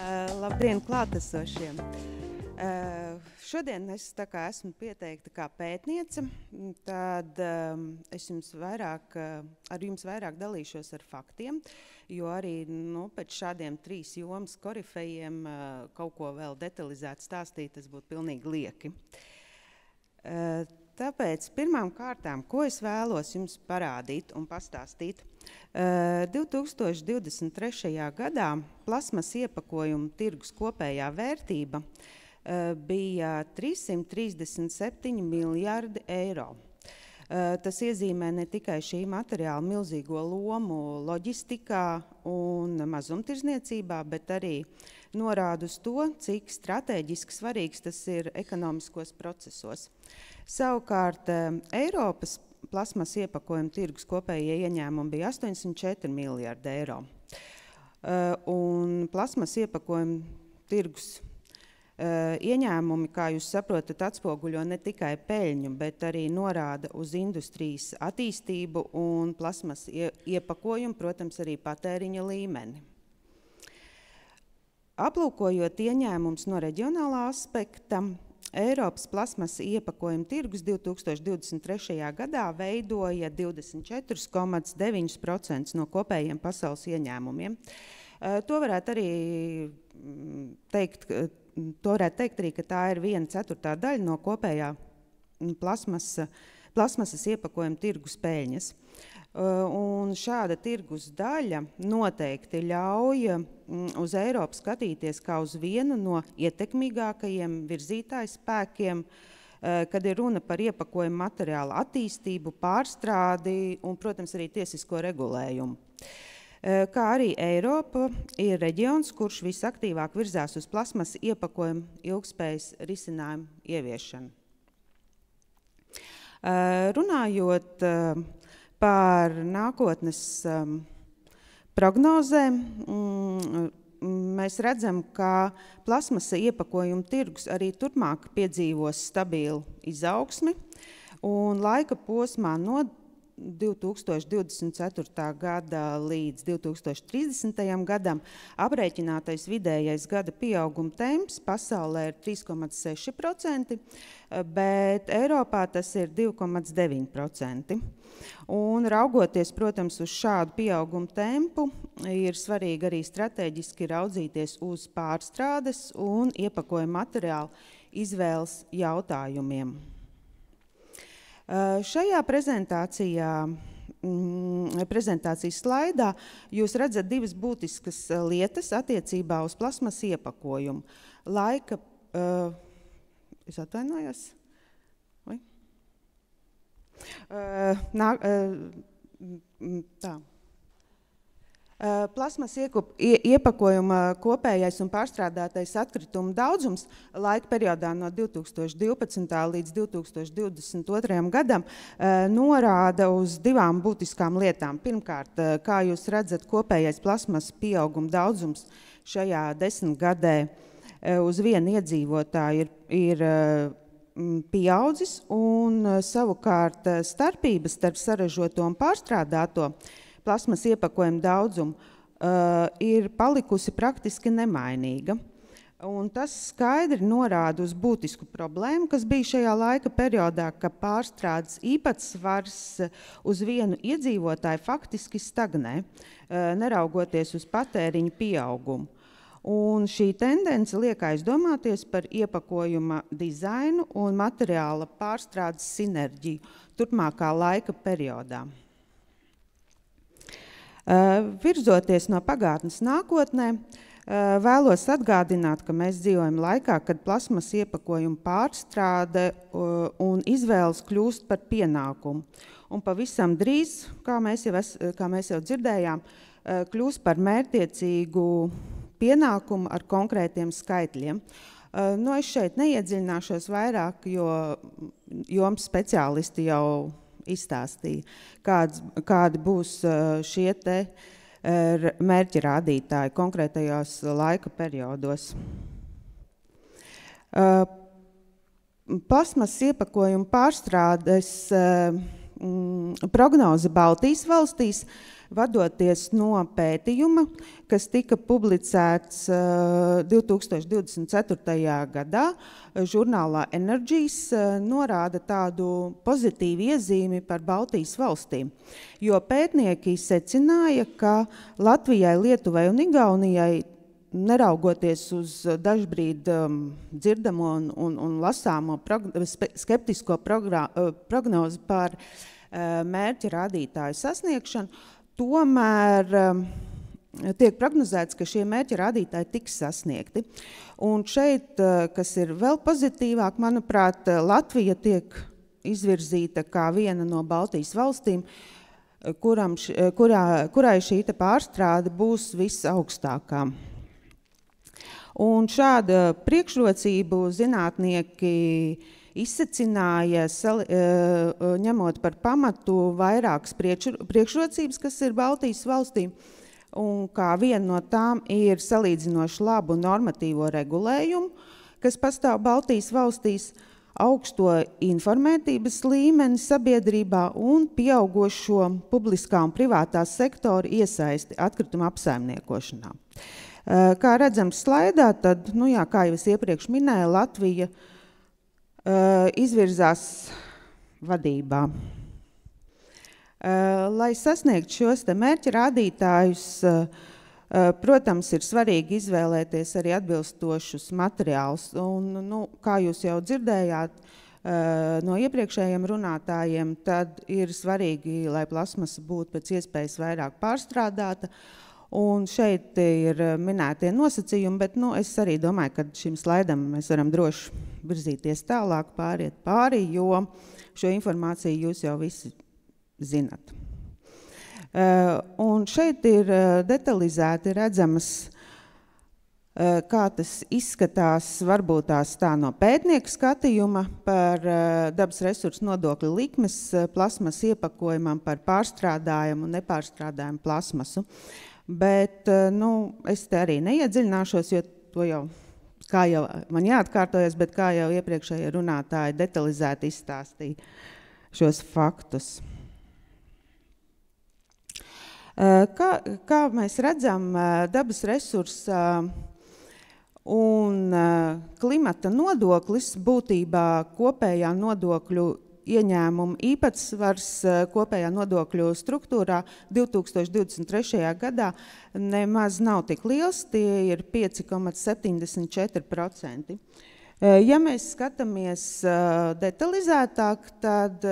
Labdien klātesošiem! Šodien es esmu pieteikta kā pētniece, tad es ar jums vairāk dalīšos ar faktiem, jo arī pēc šādiem 3 jomas korifejiem kaut ko vēl detalizēt stāstīt, tas būtu pilnīgi lieki. Tāpēc pirmām kārtām, ko es vēlos jums parādīt un pastāstīt, 2023. gadā plasmas iepakojumu tirgus kopējā vērtība bija 337 miljardi eiro. Tas iezīmē ne tikai šī materiāla milzīgo lomu loģistikā un mazumtirdzniecībā, bet arī norāda uz to, cik strateģiski svarīgs tas ir ekonomiskos procesos. Savukārt Eiropas plasmas iepakojumu tirgus kopējie ieņēmumi bija 804 miljardi eiro. Un plasmas iepakojumu tirgus ieņēmumi, kā jūs saprotat, atspoguļo ne tikai peļņu, bet arī norāda uz industrijas attīstību un plasmas iepakojumu, protams, arī patēriņa līmeni. Aplūkojot ieņēmumus no reģionālā aspekta, Eiropas plasmas iepakojumu tirgus 2023. gadā veidoja 24,9% no kopējiem pasaules ieņēmumiem. To varētu teikt arī, ka tā ir 1/4 daļa no kopējā plasmasas iepakojuma tirgus peļņas. Un šāda tirgus daļa noteikti ļauj uz Eiropu skatīties kā uz vienu no ietekmīgākajiem virzītāju spēkiem, kad ir runa par iepakojumu materiālu attīstību, pārstrādi un, protams, arī tiesisko regulējumu. Kā arī Eiropa ir reģions, kurš visaktīvāk virzās uz plasmas iepakojumu ilgspējas risinājumu ieviešanu. Runājot par nākotnes prognozēm, mēs redzam, ka plasmasa iepakojumu tirgus arī turpmāk piedzīvos stabilu izaugsmi, un laika posmā no 2024. gada līdz 2030. gadam aprēķinātais vidējais gada pieauguma temps pasaulē ir 3,6%, bet Eiropā tas ir 2,9%. Un raugoties, protams, uz šādu pieauguma tempu, ir svarīgi arī strateģiski raudzīties uz pārstrādes un iepakojuma materiālu izvēles jautājumiem. Šajā prezentācijas slaidā jūs redzat 2 būtiskas lietas attiecībā uz plasmas iepakojumu. Es atvainojos? Plasmas iepakojuma kopējais un pārstrādātais atkritumu daudzums laika periodā no 2012. līdz 2022. gadam norāda uz 2 būtiskām lietām. Pirmkārt, kā jūs redzat, kopējais plasmas pieauguma daudzums šajā 10 gadē uz vienu iedzīvotāju ir pieaudzis, un savukārt starpības starp saražoto un pārstrādāto plasmas iepakojumu daudzumu ir palikusi praktiski nemainīga. Un tas skaidri norāda uz būtisku problēmu, kas bija šajā laika periodā, ka pārstrādes īpatsvars uz vienu iedzīvotāju faktiski stagnē, neraugoties uz patēriņu pieaugumu. Un šī tendence liek aizdomāties par iepakojuma dizainu un materiāla pārstrādes sinerģiju turpmākā laika periodā. Virzoties no pagātnes nākotnē, vēlos atgādināt, ka mēs dzīvojam laikā, kad plasmas iepakojumu pārstrāde un izvēles kļūst par pienākumu. Un pavisam drīz, kā mēs jau dzirdējām, kļūst par mērķtiecīgu pienākumu ar konkrētiem skaitļiem. Es šeit neiedziļināšos vairāk, jo jomas speciālisti jau izstāstīja, kādi būs šie te mērķi rādītāji konkrētajos laika periodos. Plasmas iepakojumu pārstrādes prognoze Baltijas valstīs vadoties no pētījuma, kas tika publicēts 2024. gadā žurnālā Energies, norāda tādu pozitīvu iezīmi par Baltijas valstīm, jo pētnieki secināja, ka Latvijai, Lietuvai un Igaunijai, neraugoties uz dažbrīd dzirdamo un lasāmo skeptisko prognozi par mērķa rādītāju sasniegšanu, tomēr tiek prognozēts, ka šie mērķa rādītāji tiks sasniegti. Un šeit, kas ir vēl pozitīvāk, manuprāt, Latvija tiek izvirzīta kā viena no Baltijas valstīm, kurai šī pārstrāde būs visaugstākā. Un šāda priekšrocību zinātnieki izsecināja, ņemot par pamatu vairākas priekšrocības, kas ir Baltijas valstīm, un kā viena no tām ir salīdzinoši labu normatīvo regulējumu, kas pastāv Baltijas valstīs, augsto informētības līmeni sabiedrībā un pieaugošo publiskā un privātā sektora iesaisti atkrituma apsaimniekošanā. Kā redzams slaidā, tad, kā jau es iepriekš minēju, Latvija izvirzās vadībā. Lai sasniegtu šos mērķa rādītājus, protams, ir svarīgi izvēlēties arī atbilstošus materiālus. Un, kā jūs jau dzirdējāt no iepriekšējiem runātājiem, tad ir svarīgi, lai plasmasa būtu pēc iespējas vairāk pārstrādāta. Un šeit ir minētie nosacījumi, bet es arī domāju, ka šim slaidam mēs varam droši virzīties tālāk, pāriet pāri, jo šo informāciju jūs jau visi zinat. Un šeit ir detalizēti redzamas, kā tas izskatās varbūt tās tā no pētnieka skatījuma par dabas resursu nodokļa likmes plasmas iepakojumam par pārstrādājumu un nepārstrādājumu plasmasu. Bet es te arī neiedziļināšos, jo to jau, kā jau man jāatkārtojas, bet kā jau iepriekšējie runātāji detalizēti izstāstīja šos faktus. Kā mēs redzam, dabas resursa un klimata nodoklis būtībā kopējā nodokļu ieņēmumu īpatsvars kopējā nodokļu struktūrā 2023. gadā nemaz nav tik liels, tie ir 5,74%. Ja mēs skatāmies detalizētāk, tad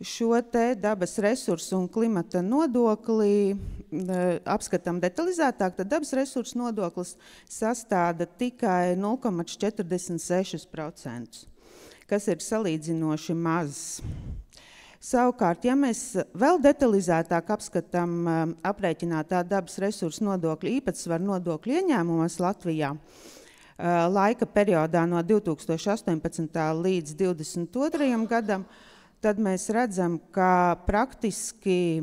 šo te dabas resursu un klimata nodokli apskatām detalizētāk, tad dabas resursu nodoklis sastāda tikai 0,46%. Kas ir salīdzinoši mazs. Savukārt, ja mēs vēl detalizētāk apskatām aprēķinātā dabas resursu nodokļu īpatsvaru nodokļu ieņēmumos Latvijā, laika periodā no 2018. līdz 2022. gadam, tad mēs redzam, ka praktiski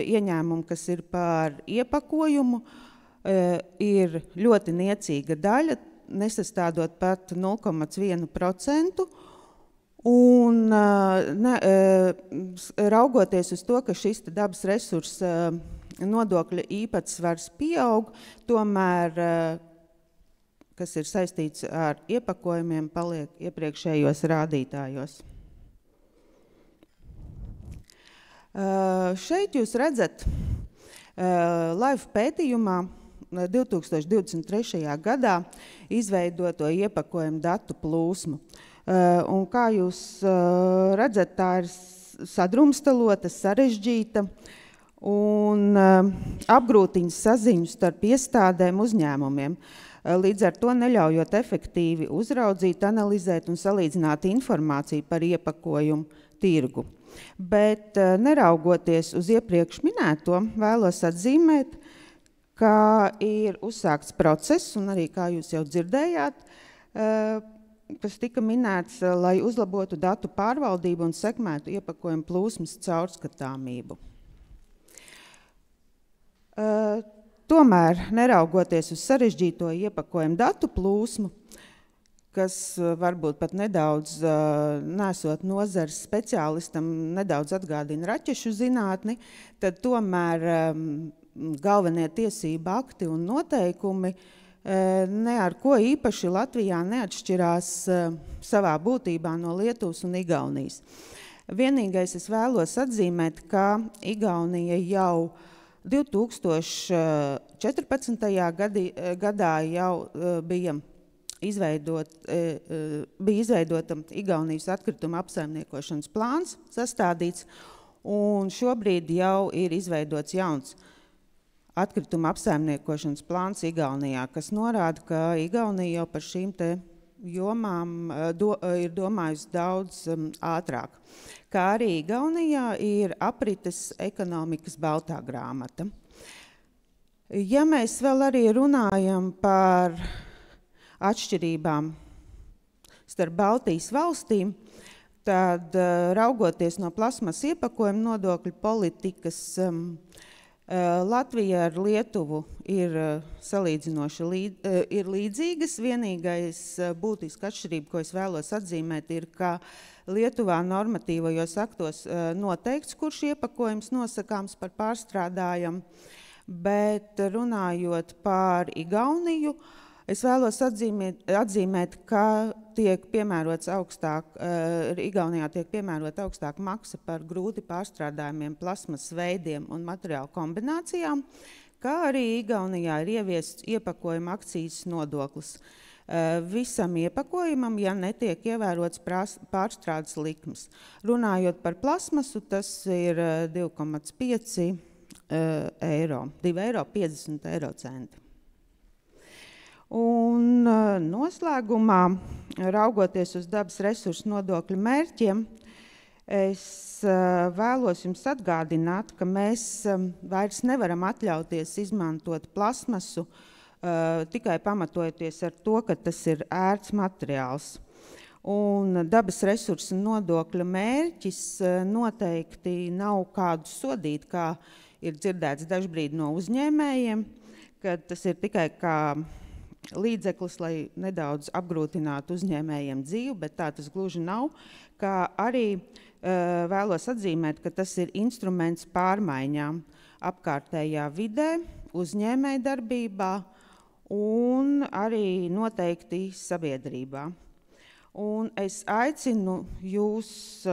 ieņēmumi, kas ir par iepakojumu, ir ļoti niecīga daļa, nesastādot pat 0,1%, un raugoties uz to, ka šis dabas resursa nodokļa īpatsvars pieaug, tomēr, kas ir saistīts ar iepakojumiem, paliek iepriekšējos rādītājos. Šeit jūs redzat LIFE pētījumā 2023. gadā izveidoto iepakojumu datu plūsmu. Un kā jūs redzat, tā ir sadrumstalota, sarežģīta un apgrūtina saziņu starp iestādēm uzņēmumiem, līdz ar to neļaujot efektīvi uzraudzīt, analizēt un salīdzināt informāciju par iepakojumu tirgu. Bet neraugoties uz iepriekš minēto, vēlos atzīmēt, ka ir uzsākts process, un arī, kā jūs jau dzirdējāt, kas tika minēts, lai uzlabotu datu pārvaldību un sekmētu iepakojumu plūsmas caurskatāmību. Tomēr, neraugoties uz sarežģīto iepakojumu datu plūsmu, kas varbūt pat nedaudz, nesot nozares speciālistam, nedaudz atgādina raķešu zinātni, tad tomēr galvenie tiesība akti un noteikumi ne ar ko īpaši Latvijā neatšķirās savā būtībā no Lietuvas un Igaunijas. Vienīgais es vēlos atzīmēt, ka Igaunija jau 2014. gadā jau bija izveidota Igaunijas atkrituma apsaimniekošanas plāns sastādīts, un šobrīd jau ir izveidots jauns atkrituma apsaimniekošanas plāns Igaunijā, kas norāda, ka Igaunija jau par šīm te jomām ir domājusi daudz ātrāk. Kā arī Igaunijā ir aprites ekonomikas baltā grāmata. Ja mēs vēl arī runājam par atšķirībām starp Baltijas valstīm, tad raugoties no plasmas iepakojuma nodokļu politikas, Latvija ar Lietuvu ir salīdzinoši līdzīgas. Vienīgais būtiska atšķirība, ko es vēlos atzīmēt, ir, ka Lietuvā normatīvajos aktos noteikts, kurš iepakojums nosakāms par pārstrādājumu, bet runājot par Igauniju, es vēlos atzīmēt, ka Igaunijā tiek piemērota augstāka maksa par grūti pārstrādājumiem plasmas veidiem un materiālu kombinācijām, kā arī Igaunijā ir ieviests iepakojuma akcijas nodoklis. Visam iepakojumam, ja netiek ievērots pārstrādes likmes. Runājot par plasmasu, tas ir 2,5 eiro, 2,50 eiro centi. Un noslēgumā, raugoties uz dabas resursu nodokļu mērķiem, es vēlos jums atgādināt, ka mēs vairs nevaram atļauties izmantot plasmasu tikai pamatojoties ar to, ka tas ir ērts materiāls. Un dabas resursu nodokļa mērķis noteikti nav kādu sodīt, kā ir dzirdēts dažbrīd no uzņēmējiem, ka tas ir tikai kā līdzeklis, lai nedaudz apgrūtinātu uzņēmējiem dzīvi, bet tā tas gluži nav, kā arī vēlos atzīmēt, ka tas ir instruments pārmaiņām apkārtējā vidē, uzņēmēja darbībā un arī noteikti sabiedrībā. Un es aicinu jūs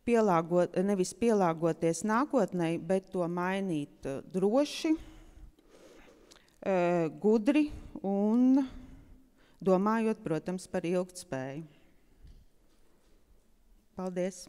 nevis pielāgoties nākotnē, bet to mainīt droši, gudri un domājot, protams, par ilgtspēju. Paldies!